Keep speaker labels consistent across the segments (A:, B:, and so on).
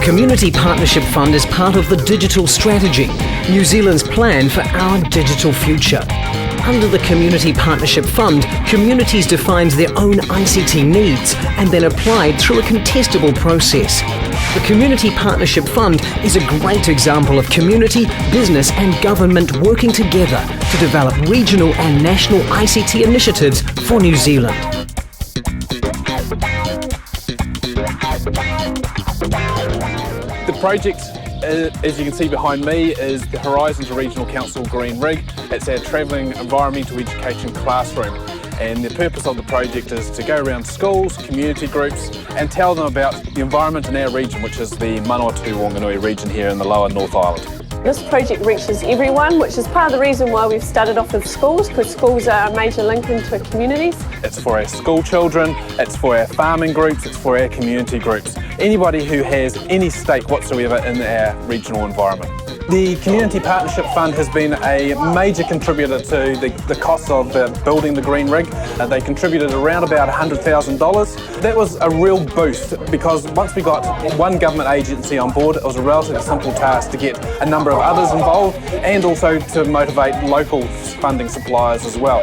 A: Community Partnership Fund is part of the digital strategy, New Zealand's plan for our digital future. Under the Community Partnership Fund, communities define their own ICT needs and then applied through a contestable process. The Community Partnership Fund is a great example of community, business and government working together to develop regional and national ICT initiatives for New Zealand.
B: The project, as you can see behind me, is the Horizons Regional Council Green Rig. It's our travelling environmental education classroom. And the purpose of the project is to go around schools, community groups and tell them about the environment in our region, which is the Manawatu-Wanganui region here in the lower North Island.
C: This project reaches everyone, which is part of the reason why we've started off with schools, because schools are a major link into communities.
B: It's for our school children, it's for our farming groups, it's for our community groups. Anybody who has any stake whatsoever in our regional environment. The Community Partnership Fund has been a major contributor to the cost of building the Green Rig. They contributed around about $100,000. That was a real boost because once we got one government agency on board, it was a relatively simple task to get a number of others involved and also to motivate local funding suppliers as well.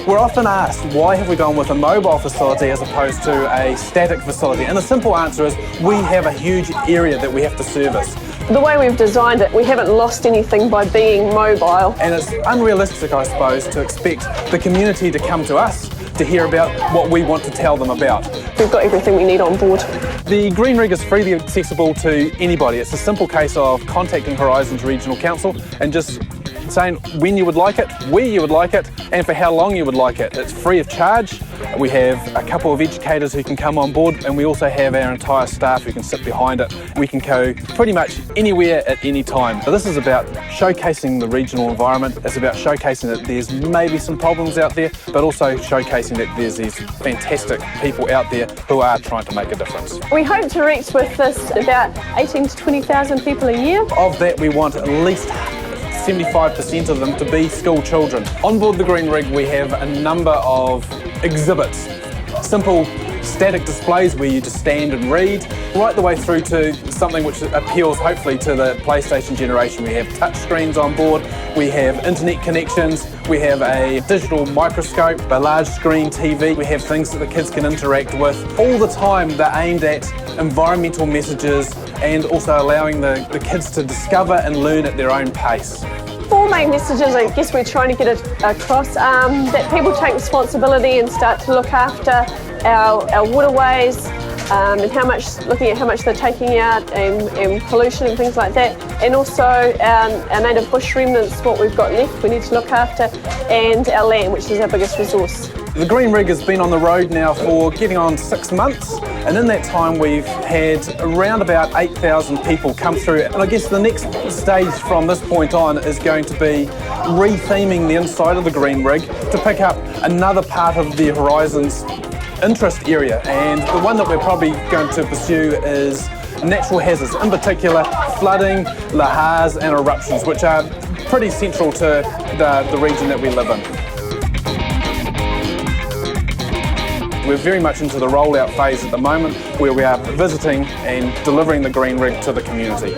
B: We're often asked, why have we gone with a mobile facility as opposed to a static facility? And the simple answer is, we have a huge area that we have to service.
C: The way we've designed it, we haven't lost anything by being mobile.
B: And it's unrealistic, I suppose, to expect the community to come to us to hear about what we want to tell them about.
C: We've got everything we need on board.
B: The Green Rig is freely accessible to anybody. It's a simple case of contacting Horizons Regional Council and just saying when you would like it, where you would like it, and for how long you would like it. It's free of charge. We have a couple of educators who can come on board, and we also have our entire staff who can sit behind it. We can go pretty much anywhere at any time. So this is about showcasing the regional environment. It's about showcasing that there's maybe some problems out there, but also showcasing that there's these fantastic people out there who are trying to make a difference.
C: We hope to reach with this about 18 to 20,000 people a year.
B: Of that, we want at least 75% of them to be school children. On board the Green Rig, we have a number of exhibits, simple static displays where you just stand and read, right the way through to something which appeals hopefully to the PlayStation generation. We have touch screens on board, we have internet connections, we have a digital microscope, a large screen TV, we have things that the kids can interact with. All the time they're aimed at environmental messages and also allowing the kids to discover and learn at their own pace.
C: Four main messages I guess we're trying to get across, that people take responsibility and start to look after our waterways, and looking at how much they're taking out and pollution and things like that, and also our native bush remnants, what we've got left we need to look after, and our land, which is our biggest resource.
B: The Green Rig has been on the road now for getting on 6 months, and in that time we've had around about 8,000 people come through, and I guess the next stage from this point on is going to be re-theming the inside of the Green Rig to pick up another part of the Horizons interest area, and the one that we're probably going to pursue is natural hazards, in particular flooding, lahars and eruptions, which are pretty central to the region that we live in. We're very much into the rollout phase at the moment, where we are visiting and delivering the Green Rig to the community.